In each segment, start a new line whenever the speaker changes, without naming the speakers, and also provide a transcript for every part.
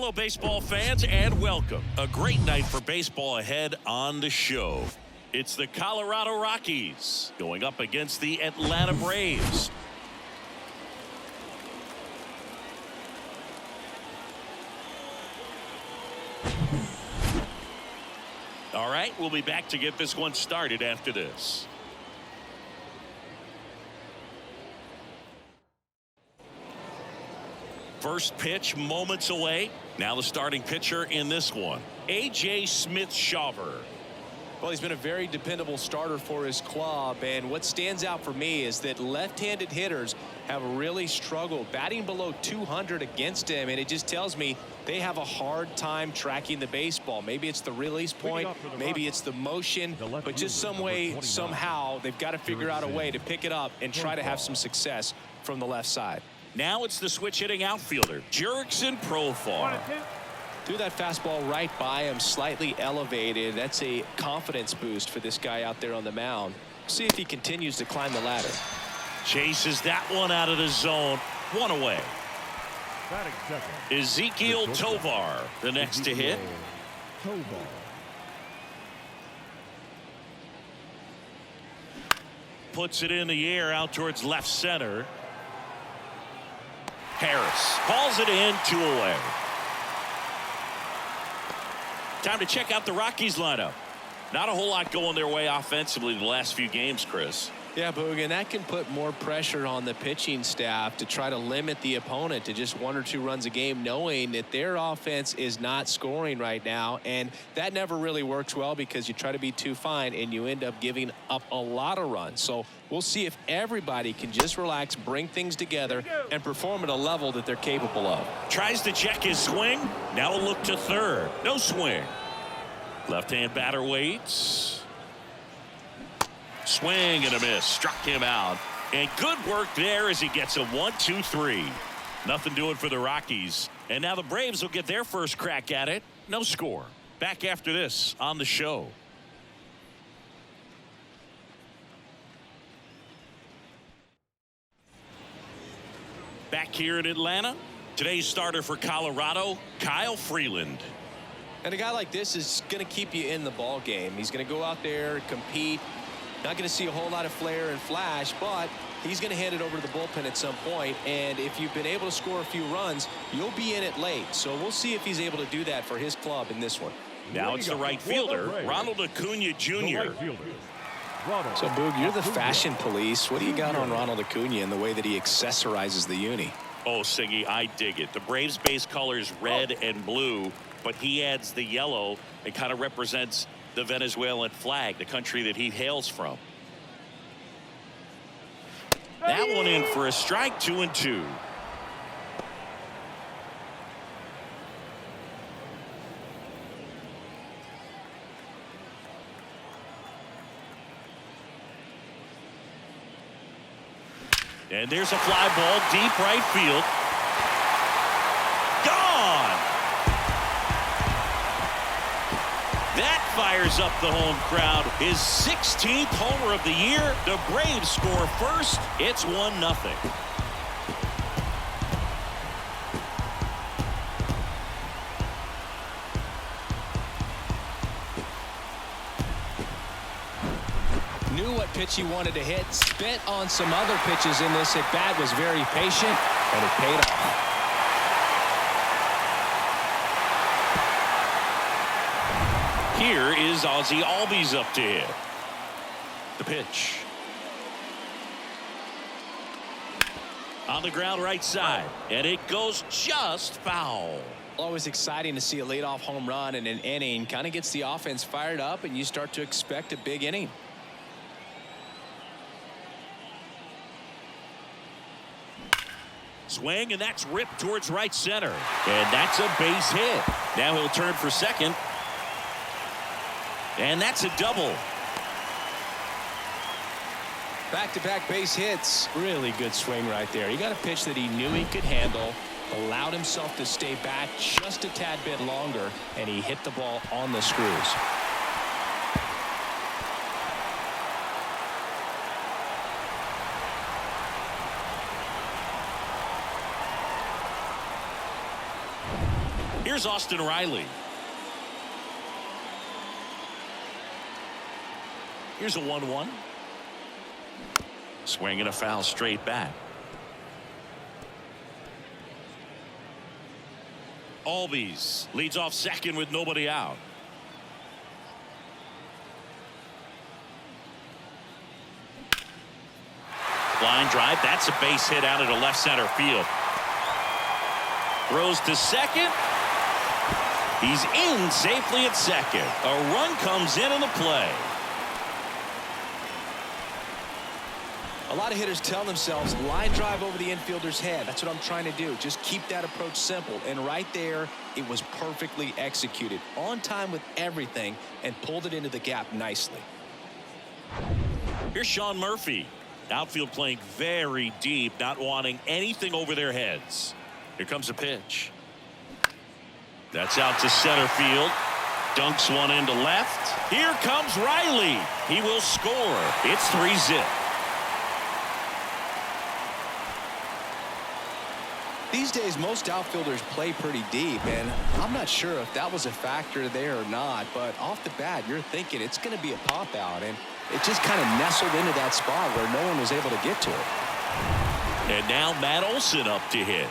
Hello, baseball fans, and welcome. A great night for baseball ahead on the show. It's the Colorado Rockies going up against the Atlanta Braves. All right, we'll be back to get this one started after this. First pitch moments away. Now the starting pitcher in this one, A.J. Smith-Shawver.
Well, he's been a very dependable starter for his club, and what stands out for me is that left-handed hitters have really struggled batting below 200 against him, and it just tells me they have a hard time tracking the baseball. Maybe it's the release point, maybe it's the motion, but just some way, somehow, they've got to figure out a way to pick it up and try to have some success from the left side.
Now it's the switch-hitting outfielder, Jurickson Profar.
Threw that fastball right by him, slightly elevated. That's a confidence boost for this guy out there on the mound. See if he continues to climb the ladder.
Chases that one out of the zone. One away. Ezequiel Tovar, the next to hit. Puts it in the air out towards left center. Harris hauls it in, 2 away. Time to check out the Rockies lineup. Not a whole lot going their way offensively the last few games, Chris.
Yeah, Boog, and that can put more pressure on the pitching staff to try to limit the opponent to just 1 or 2 runs a game, knowing that their offense is not scoring right now. And that never really works well because you try to be too fine and you end up giving up a lot of runs. So we'll see if everybody can just relax, bring things together, and perform at a level that they're capable of.
Tries to check his swing. Now a look to third. No swing. Left-hand batter waits. Swing and a miss. Struck him out. And good work there as he gets a 1-2-3. Nothing doing for the Rockies. And now the Braves will get their first crack at it. No score. Back after this on the show. Back here in Atlanta. Today's starter for Colorado, Kyle Freeland.
And a guy like this is going to keep you in the ball game. He's going to go out there, compete. Not going to see a whole lot of flair and flash, but he's going to hand it over to the bullpen at some point. And if you've been able to score a few runs, you'll be in it late. So we'll see if he's able to do that for his club in this one.
Now it's the right fielder, Ronald Acuna Jr.
So, Boog, you're the fashion police. What do you got on Ronald Acuna and the way that he accessorizes the uni?
Oh, Siggy, I dig it. The Braves base colors red and blue, but he adds the yellow. It kind of represents the Venezuelan flag, the country that he hails from. That one in for a strike, 2-2. And there's a fly ball deep right field. Gone. That fires up the home crowd. His 16th homer of the year. The Braves score first. It's 1-0.
Knew what pitch he wanted to hit. Spent on some other pitches in this at bat. Was very patient, and it paid off.
Here is Ozzie Albies up to hit. The pitch. On the ground right side. And it goes just foul.
Always exciting to see a leadoff home run in an inning. Kind of gets the offense fired up, and you start to expect a big inning.
Swing, and that's ripped towards right center. And that's a base hit. Now he'll turn for second. And that's a double.
Back-to-back base hits. Really good swing right there. He got a pitch that he knew he could handle, allowed himself to stay back just a tad bit longer, and he hit the ball on the screws.
Here's Austin Riley. Here's a 1-1. Swing and a foul straight back. Albies leads off second with nobody out. Line drive. That's a base hit out into left center field. Throws to second. He's in safely at second. A run comes in on the play.
A lot of hitters tell themselves line drive over the infielder's head. That's what I'm trying to do. Just keep that approach simple. And right there, it was perfectly executed. On time with everything and pulled it into the gap nicely.
Here's Sean Murphy. Outfield playing very deep, not wanting anything over their heads. Here comes a pitch. That's out to center field. Dunks one into left. Here comes Riley. He will score. It's 3-zip.
These days, most outfielders play pretty deep, and I'm not sure if that was a factor there or not, but off the bat, you're thinking it's going to be a pop out, and it just kind of nestled into that spot where no one was able to get to it.
And now Matt Olson up to hit.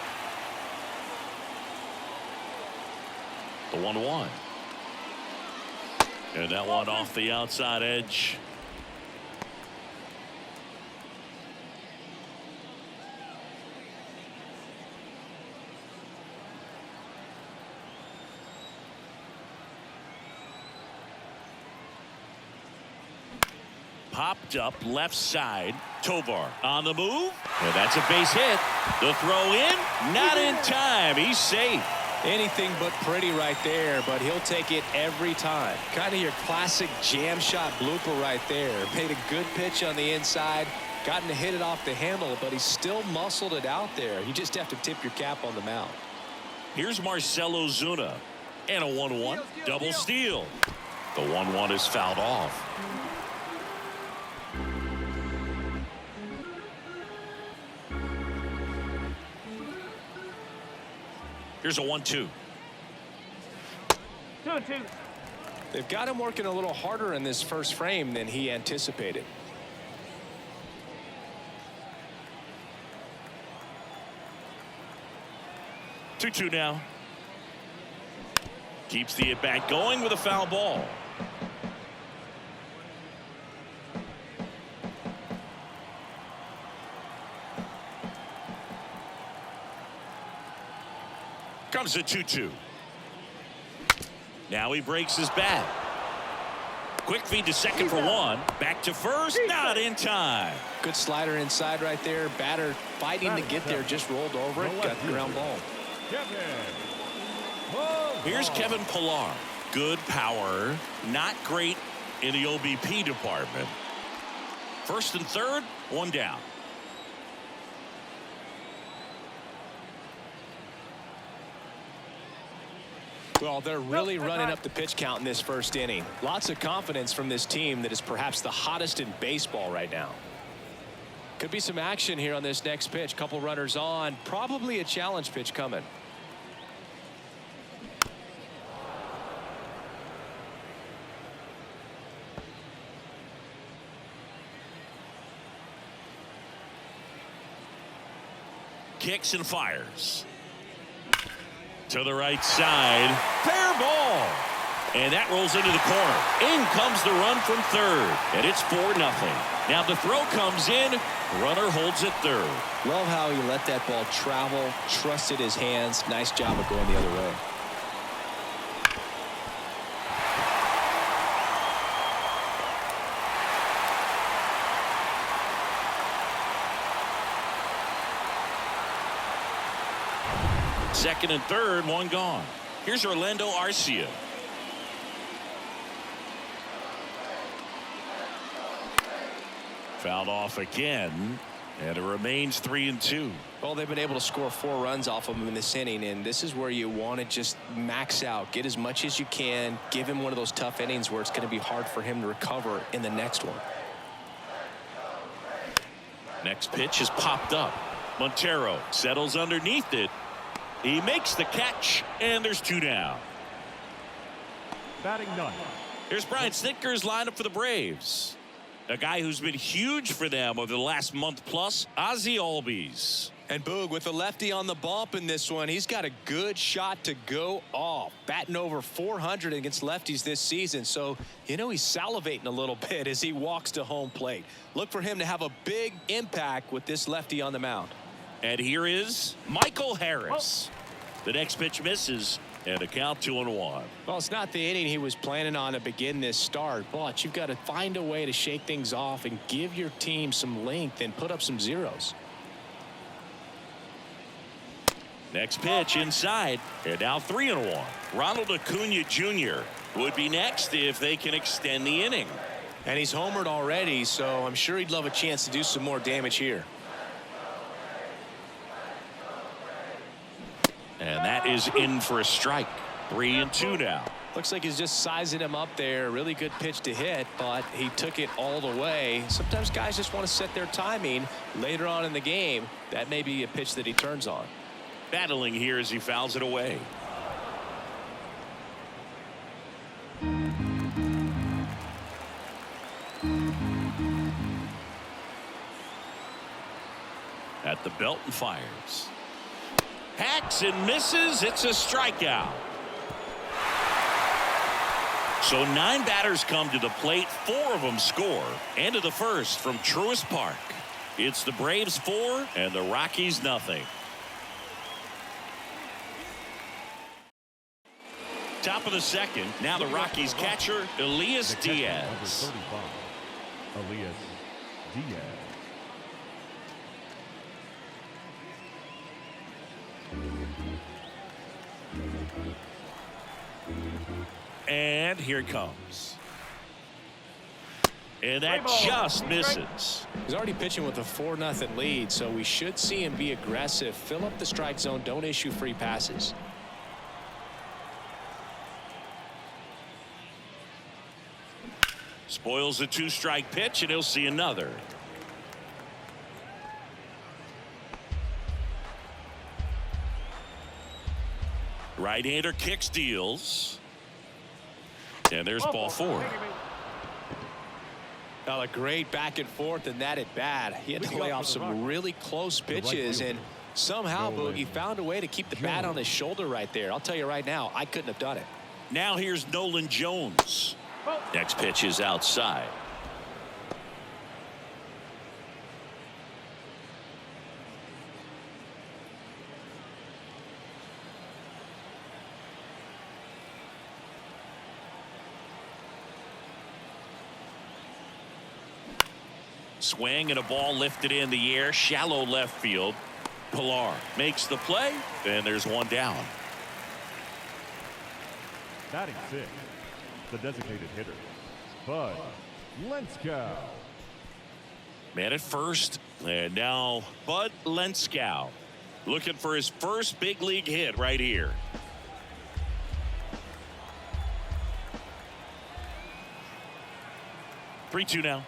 The 1-1. And that one off the outside edge. Popped up left side. Tovar on the move. And that's a base hit. The throw in. Not in time. He's safe.
Anything but pretty right there, but he'll take it every time. Kind of your classic jam shot blooper right there. Made a good pitch on the inside. Gotten to hit it off the handle, but he still muscled it out there. You just have to tip your cap on the mound.
Here's Marcell Ozuna. And a 1-1. Double steal. The 1-1 is fouled off. Here's a 1-2.
2-2.
They've got him working a little harder in this first frame than he anticipated.
Two now. Keeps the at-bat going with a foul ball. Comes a 2-2. Now he breaks his bat. Quick feed to second for one. Back to first. Not in time.
Good slider inside right there. Batter fighting to get there. Just rolled over it. Got the ground ball.
Here's Kevin Pillar. Good power. Not great in the OBP department. First and third. One down.
Well, they're really running up the pitch count in this first inning. Lots of confidence from this team that is perhaps the hottest in baseball right now. Could be some action here on this next pitch. Couple runners on. Probably a challenge pitch coming.
Kicks and fires. To the right side. Fair ball. And that rolls into the corner. In comes the run from third. And it's 4-0. Now the throw comes in. Runner holds it third.
Love how he let that ball travel. Trusted his hands. Nice job of going the other way.
Second and third, one gone. Here's Orlando Arcia. Fouled off again, and it remains 3-2.
Well, they've been able to score 4 runs off of him in this inning, and this is where you want to just max out, get as much as you can, give him one of those tough innings where it's going to be hard for him to recover in the next one.
Next pitch is popped up. Montero settles underneath it. He makes the catch, and there's 2 down.
Batting ninth.
Here's Brian Snitker's lineup for the Braves. A guy who's been huge for them over the last month plus, Ozzie Albies.
And Boog, with the lefty on the bump in this one, he's got a good shot to go off. Batting over 400 against lefties this season. So, you know, he's salivating a little bit as he walks to home plate. Look for him to have a big impact with this lefty on the mound.
And here is Michael Harris. The next pitch misses, and a count 2-1.
Well, it's not the inning he was planning on to begin this start, but you've got to find a way to shake things off and give your team some length and put up some zeros.
Next pitch inside, and now 3-1. Ronald Acuna Jr. would be next if they can extend the inning.
And he's homered already, so I'm sure he'd love a chance to do some more damage here.
And that is in for a strike. 3-2 now.
Looks like he's just sizing him up there. Really good pitch to hit, but he took it all the way. Sometimes guys just want to set their timing later on in the game. That may be a pitch that he turns on.
Battling here as he fouls it away. At the belt and fires. Hacks and misses. It's a strikeout. So 9 batters come to the plate. 4 of them score. End of the first from Truist Park. It's the Braves 4 and the Rockies nothing. Top of the second. Now the Rockies catcher, Elias Diaz.
Elias Diaz.
And here it comes. And that just misses.
He's already pitching with a 4-0 lead, so we should see him be aggressive. Fill up the strike zone. Don't issue free passes.
Spoils a 2-strike pitch, and he'll see another. Right-hander kicks, deals. And there's ball 4.
A great back and forth in that at bat. He had to lay off some really close pitches, and somehow Boogie found a way to keep the bat on his shoulder right there. I'll tell you right now, I couldn't have done it.
Now here's Nolan Jones. Next pitch is outside. Swing and a ball lifted in the air, shallow left field. Pilar makes the play, and there's 1 down.
Batting 6, the designated hitter, Bud Lenskow.
Man at first, and now Bud Lenskow looking for his first big league hit right here. Three-two now.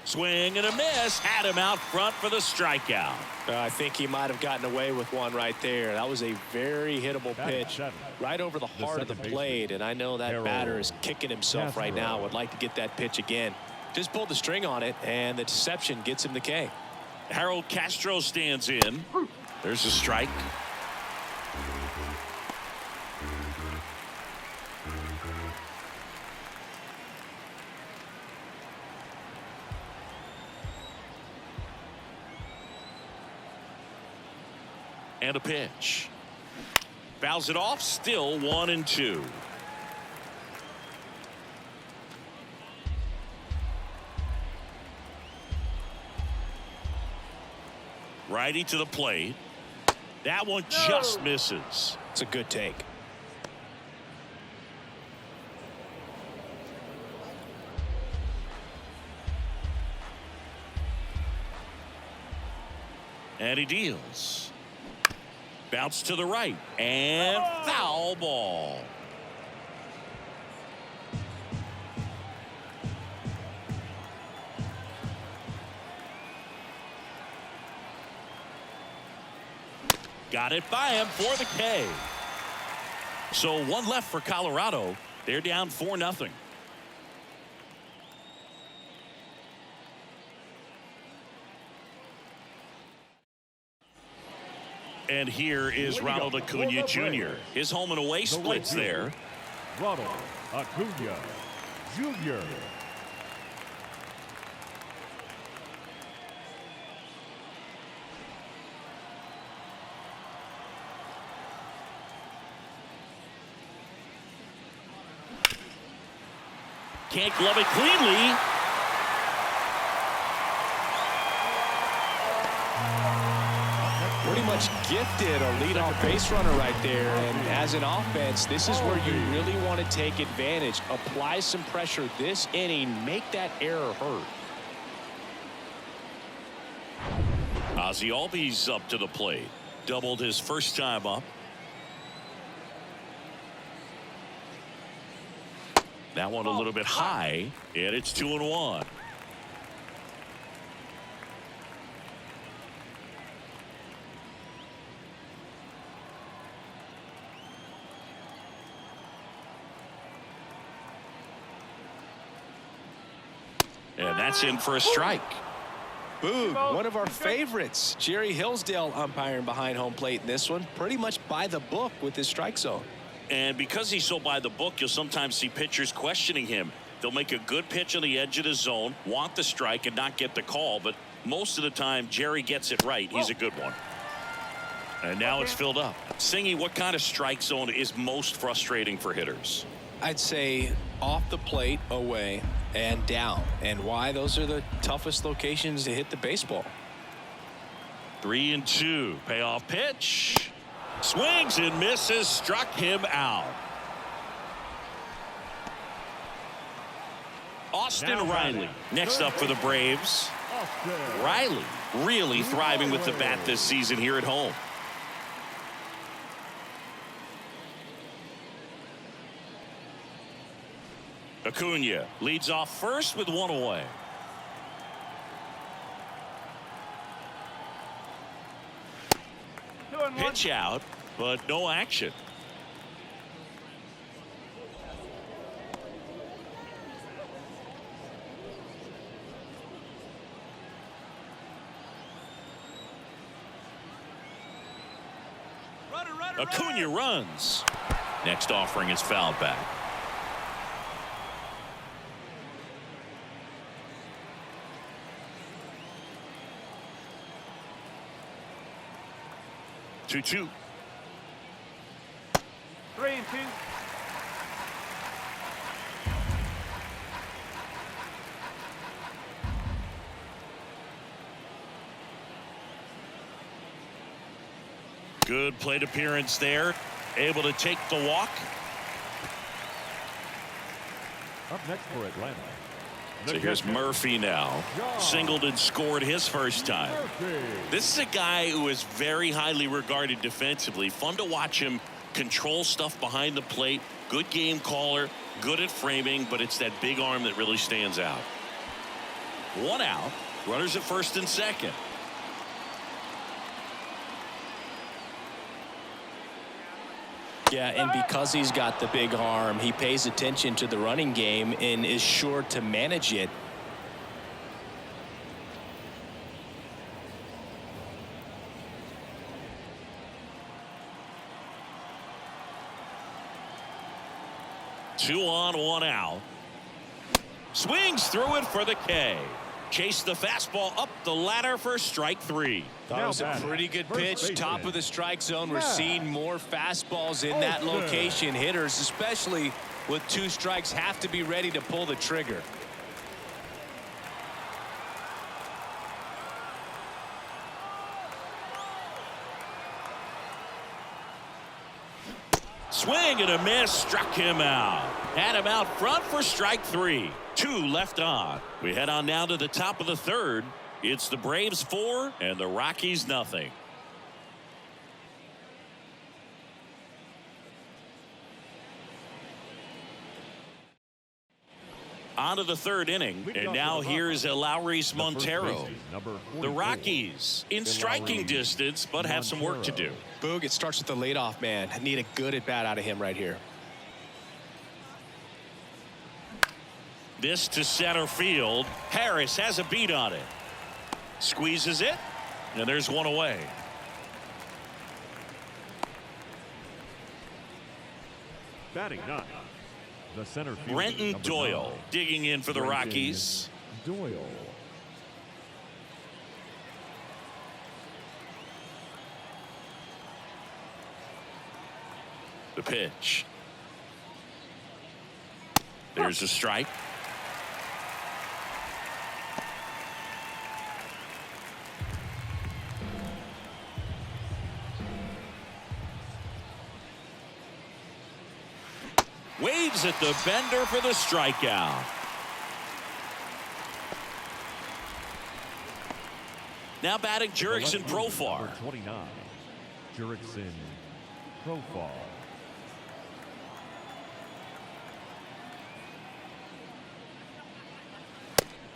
Swing and a miss. Had him out front for the strikeout.
I think he might have gotten away with one right there. That was a very hittable pitch right over the heart of the plate. And I know that batter is kicking himself right now. Would like to get that pitch again. Just pulled the string on it, and the deception gets him the K.
Harold Castro stands in. There's a strike. And a pitch. Fouls it off. Still 1-2. Righty to the plate. That one just misses.
It's a good take.
And he deals. Bounce to the right. And foul ball. Got it by him for the K. So one left for Colorado. They're down 4-0. And here is Ronald Acuna Jr. His home and away splits there.
Ronald Acuna Jr.
Can't glove it cleanly.
Pretty much gifted a leadoff base runner right there. And as an offense, this is where you really want to take advantage. Apply some pressure this inning. Make that error hurt.
Ozzie Albies up to the plate. Doubled his first time up. That one a little bit high, and it's 2-1. And that's in for a strike.
Boog, one of our favorites. Jerry Hillsdale umpiring behind home plate in this one. Pretty much by the book with his strike zone.
And because he's so by the book, you'll sometimes see pitchers questioning him. They'll make a good pitch on the edge of the zone, want the strike, and not get the call. But most of the time, Jerry gets it right. He's a good one. And now it's filled up. Singy, what kind of strike zone is most frustrating for hitters?
I'd say off the plate, away, and down. And why? Those are the toughest locations to hit the baseball.
3-2. Payoff pitch. Swings and misses. Struck him out. Austin Riley next up for the Braves. Riley really thriving with the bat this season here at home. Acuna leads off first with one away. Pitch out, but no action. Acuna runs. Next offering is fouled back. Two.
3-2.
Good plate appearance there. Able to take the walk.
Up next for Atlanta.
So here's Murphy now. Singled and scored his first time. This is a guy who is very highly regarded defensively. Fun to watch him control stuff behind the plate. Good game caller. Good at framing, but it's that big arm that really stands out. One out. Runners at first and second.
Yeah, and because he's got the big arm, he pays attention to the running game and is sure to manage it.
Two on, one out. Swings through it for the K. Chase the fastball up the ladder for strike three.
That was a pretty good pitch. Top of the strike zone. We're seeing more fastballs in that location. Hitters, especially with two strikes, have to be ready to pull the trigger.
Swing and a miss. Struck him out. Had him out front for strike three. Two left on. We head on now to the top of the third. It's the Braves 4 and the Rockies nothing. On to the third inning, and now here's Lowry's Montero. The Rockies in striking distance, but have some work to do.
Boog, it starts with the leadoff man. I need a good at bat out of him right here.
This to center field. Harris has a beat on it. Squeezes it. And there's one away.
Batting ninth, the center fielder,
Brenton
number
Doyle
9.
digging in for the
Brenton
Rockies.
Doyle.
The pitch. There's a strike. Waves at the bender for the strikeout. Now batting Jurickson Profar.
Number 29, Jurickson Profar.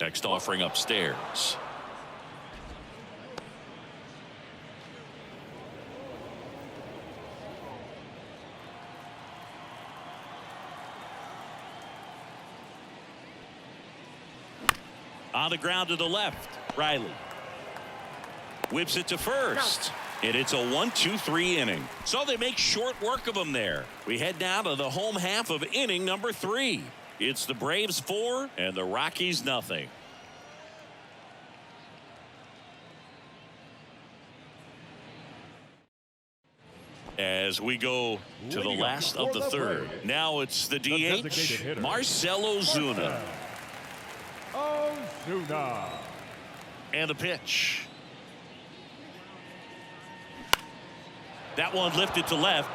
Next offering upstairs. On the ground to the left. Riley whips it to first. And it's a 1-2-3 inning. So they make short work of them there. We head down to the home half of inning number 3. It's the Braves 4 and the Rockies nothing. As we go to the last of the third. Now it's the DH, Marcell Ozuna.
Ozuna.
And the pitch. That one lifted to left.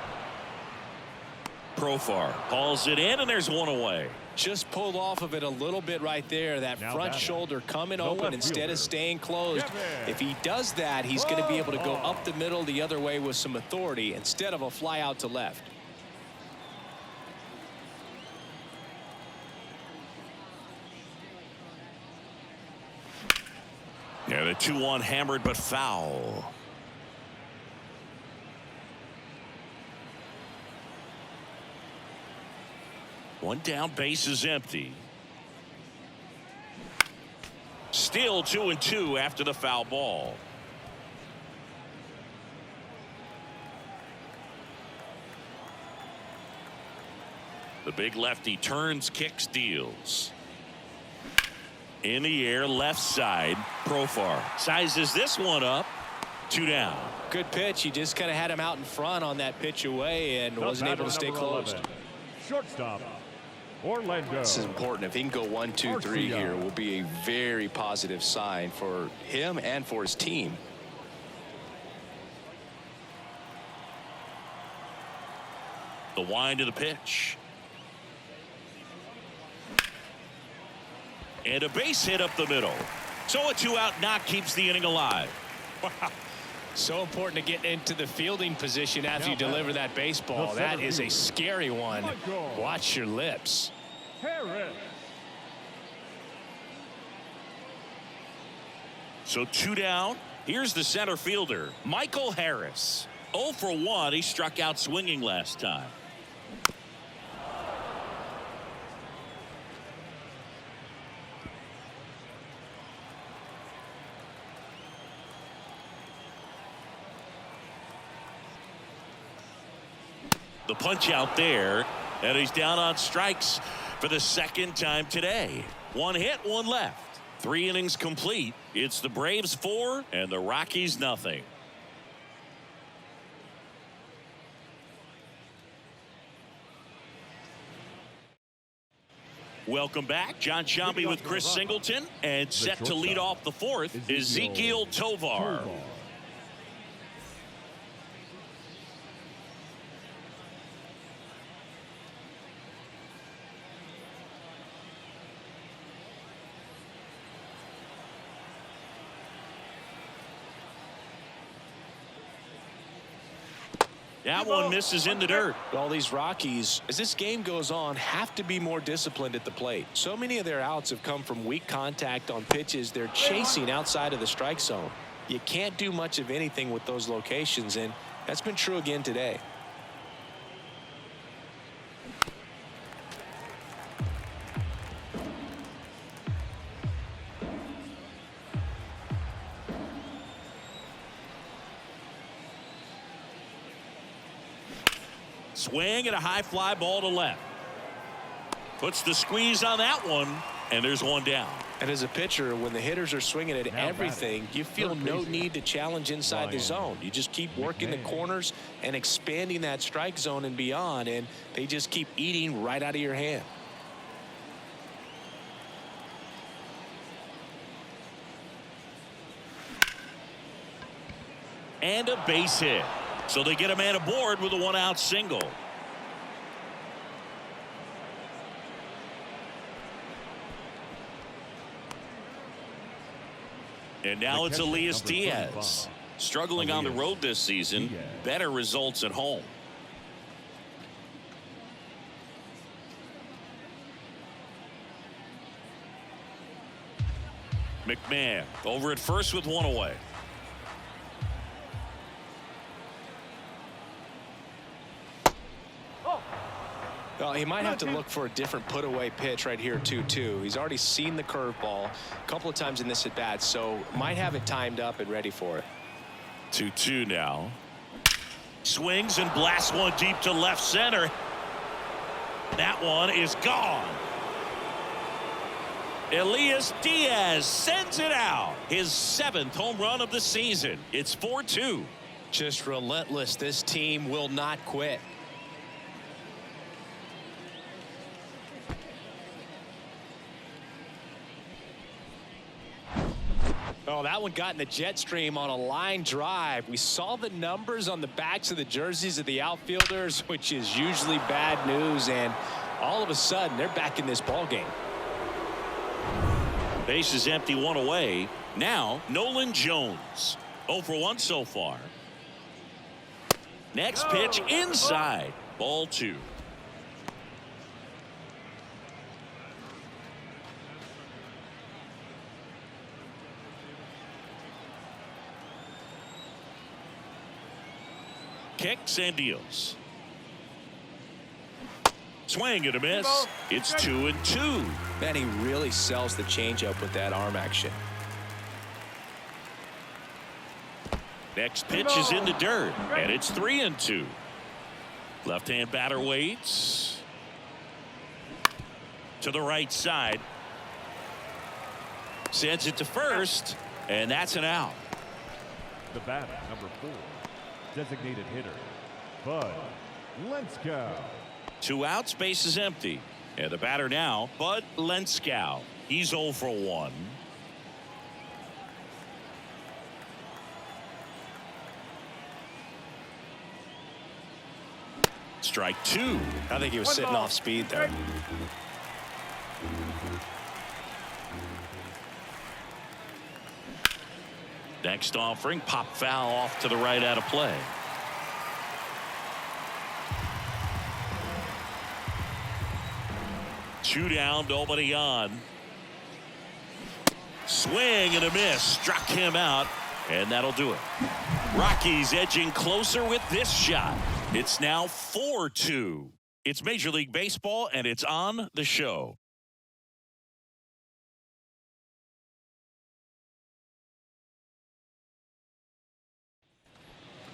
Profar hauls it in, and there's one away.
Just pulled off of it a little bit right there. That
Now
front
batting,
shoulder coming
the
open
left
instead
fielder,
of staying closed.
Kevin.
If he does that, he's going to be able to go up the middle the other way with some authority instead of a fly out to left.
Yeah, the 2-1 hammered but foul. One down, base is empty. Still 2-2 after the foul ball. The big lefty turns, kicks, deals. In the air, left side. Profar sizes this one up. 2 down.
Good pitch. He just kind of had him out in front on that pitch away and wasn't able to stay closed.
Shortstop, Orlando.
This is important. If he can go 1-2-3 here, will be a very positive sign for him and for his team.
The wind of the pitch. And a base hit up the middle. So a 2-out knock keeps the inning alive.
Wow. So important to get into the fielding position after you deliver that baseball. That is a scary one. Watch your lips.
Harris.
So 2 down. Here's the center fielder, Michael Harris. 0 for 1. He struck out swinging last time. The punch out there, and he's down on strikes for the second time today. 1 hit, 1 left. 3 innings complete. It's the Braves 4 and the Rockies nothing. Welcome back. John Shambi with Chris Singleton, and set to lead off the 4th, Ezequiel Tovar. That one misses in the dirt.
All these Rockies, as this game goes on, have to be more disciplined at the plate. So many of their outs have come from weak contact on pitches they're chasing outside of the strike zone. You can't do much of anything with those locations, and That's been true again today.
Swing and a high fly ball to left. Puts the squeeze on that one, and there's one down.
And as a pitcher, when the hitters are swinging at everything, you feel no need to challenge inside the zone. You just keep working the corners and expanding that strike zone and beyond, and they just keep eating right out of your hand.
And a base hit. So they get a man aboard with a one-out single. And now it's Elias Diaz. Struggling on the road this season. Better results at home. McMahon over at first with one away.
Well, he might have to look for a different put-away pitch right here, 2-2. He's already seen the curveball a couple of times in this at-bat, so might have it timed up and ready for it.
2-2 now. Swings and blasts one deep to left center. That one is gone. Elias Diaz sends it out. His 7th home run of the season. It's 4-2.
Just relentless. This team will not quit. Oh, that one got in the jet stream on a line drive. We saw the numbers on the backs of the jerseys of the outfielders, which is usually bad news, and all of a sudden they're back in this ball game.
Base is empty, one away. Now Nolan Jones 0 for 1 so far. Next pitch inside, ball 2. Kicks and deals. Swing and a miss. It's 2-2.
Man, he really sells the changeup with that arm action.
Next pitch is in the dirt, and it's 3-2. Left-hand batter waits. To the right side. Sends it to first, and that's an out.
The batter, number 4, designated hitter, Bud Lenskow.
2 outs, base is empty. And the batter now, Bud Lenskow. He's 0 for 1. Strike 2.
I think he was sitting off speed there.
Next offering, pop foul off to the right out of play. Two down, nobody on. Swing and a miss. Struck him out, and that'll do it. Rockies edging closer with this shot. It's now 4-2. It's Major League Baseball, and it's on the show.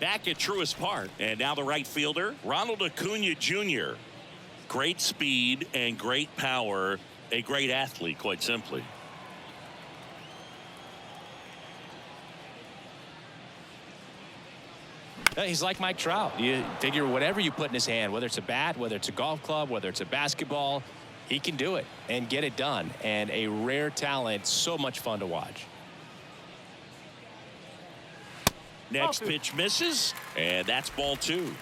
Back at Truist Park, and now the right fielder, Ronald Acuna Jr. Great speed and great power. A great athlete, quite simply.
He's like Mike Trout. You figure whatever you put in his hand, whether it's a bat, whether it's a golf club, whether it's a basketball, he can do it and get it done. And a rare talent, so much fun to watch.
Next pitch misses, and that's ball 2.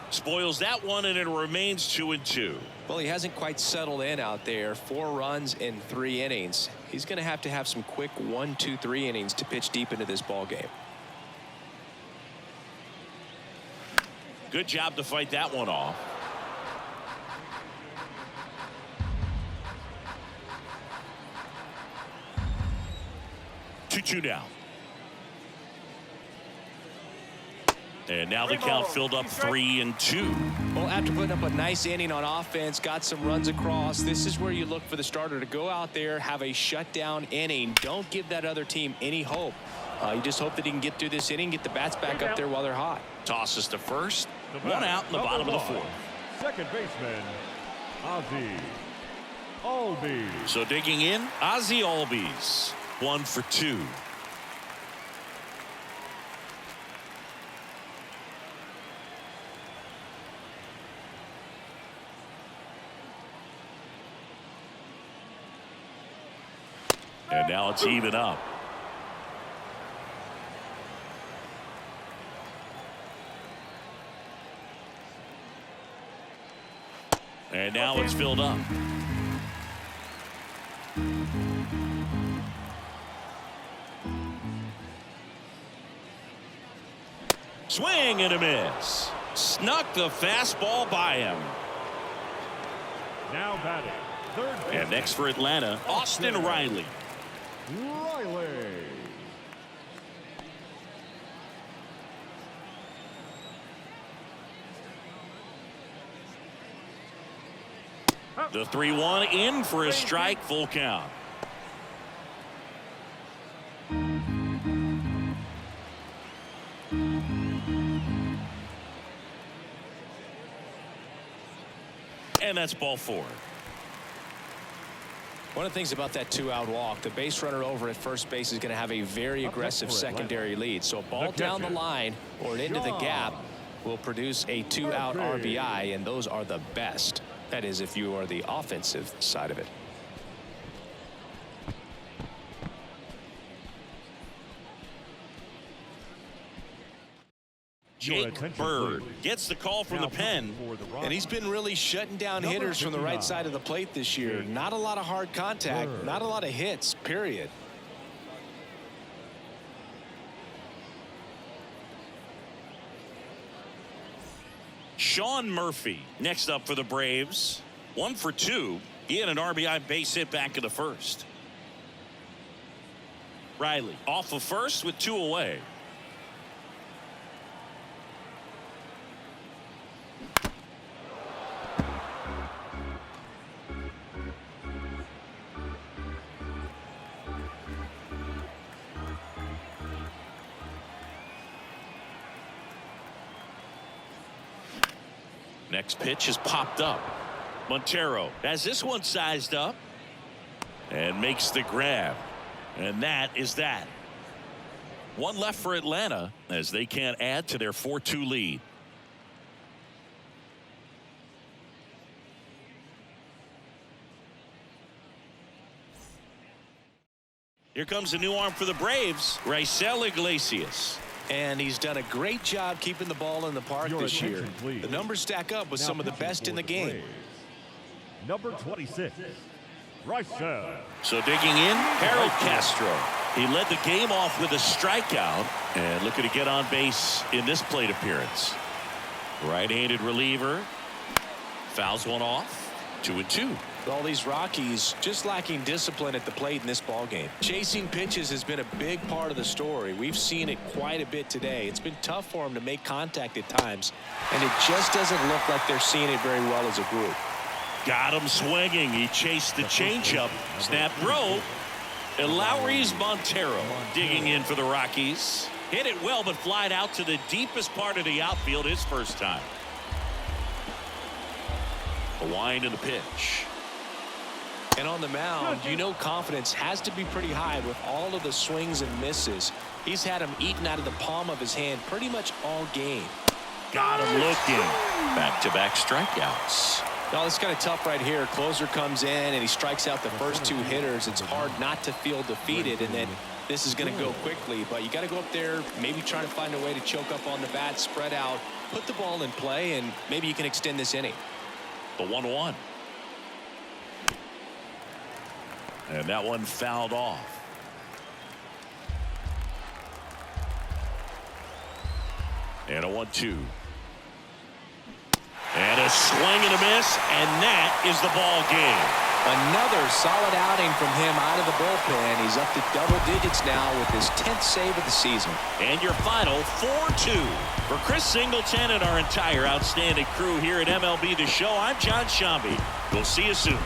Spoils that one, and it remains 2-2.
Well, he hasn't quite settled in out there. 4 runs in 3 innings. He's going to have some quick 1, 2, 3 innings to pitch deep into this ball game.
Good job to fight that one off. 2-2 now. And now the count filled up 3-2.
Well, after putting up a nice inning on offense, got some runs across, this is where you look for the starter to go out there, have a shutdown inning. Don't give that other team any hope. You just hope that he can get through this inning, get the bats back up there while they're hot.
Tosses to first. One out in the bottom of the fourth.
Second baseman, Ozzie Albies.
So digging in, Ozzie Albies. 1 for 2. And now it's even up. And now it's filled up. Swing and a miss. Snuck the fastball by him.
Now batting, third baseman.
And next for Atlanta, Austin Riley.
Riley.
The 3-1 in for a strike, full count. And that's ball 4.
One of the things about that 2-out walk, the base runner over at first base is going to have a very aggressive secondary lead. So a ball down the line or into the gap will produce a 2-out RBI, and those are the best. That is, if you are the offensive side of it.
Jake Bird gets the call from the pen.
And he's been really shutting down hitters from the right side of the plate this year. Not a lot of hard contact, not a lot of hits, period.
Sean Murphy next up for the Braves. 1 for 2. He had an RBI base hit back in the first. Riley off of first with 2 away. Next pitch is popped up. Montero has this one sized up and makes the grab. And that is that. 1 left for Atlanta as they can't add to their 4-2 lead. Here comes a new arm for the Braves, Raisel Iglesias.
And he's done a great job keeping the ball in the park this year. The numbers stack up with some of the best in the game.
Number 26, Raisel.
So digging in, Harold Castro. He led the game off with a strikeout and looking to get on base in this plate appearance. Right-handed reliever fouls one off. 2-2.
All these Rockies just lacking discipline at the plate in this ball game. Chasing pitches has been a big part of the story. We've seen it quite a bit today. It's been tough for them to make contact at times, and it just doesn't look like they're seeing it very well as a group.
Got him swinging. He chased the changeup. Snap throw. Lowry's Montero digging in for the Rockies. Hit it well, but flied out to the deepest part of the outfield his first time. A wind and a pitch.
And on the mound, you know confidence has to be pretty high with all of the swings and misses. He's had them eaten out of the palm of his hand pretty much all game.
Got him looking. Back-to-back strikeouts.
Well, it's kind of tough right here. Closer comes in and he strikes out the first 2 hitters. It's hard not to feel defeated, and then this is going to go quickly. But you got to go up there, maybe trying to find a way to choke up on the bat, spread out, put the ball in play, and maybe you can extend this inning.
The 1-1. And that one fouled off. And a 1-2. And a swing and a miss, and that is the ball game.
Another solid outing from him out of the bullpen. He's up to double digits now with his 10th save of the season.
And your final 4-2. For Chris Singleton and our entire outstanding crew here at MLB The Show, I'm John Shambi. We'll see you soon.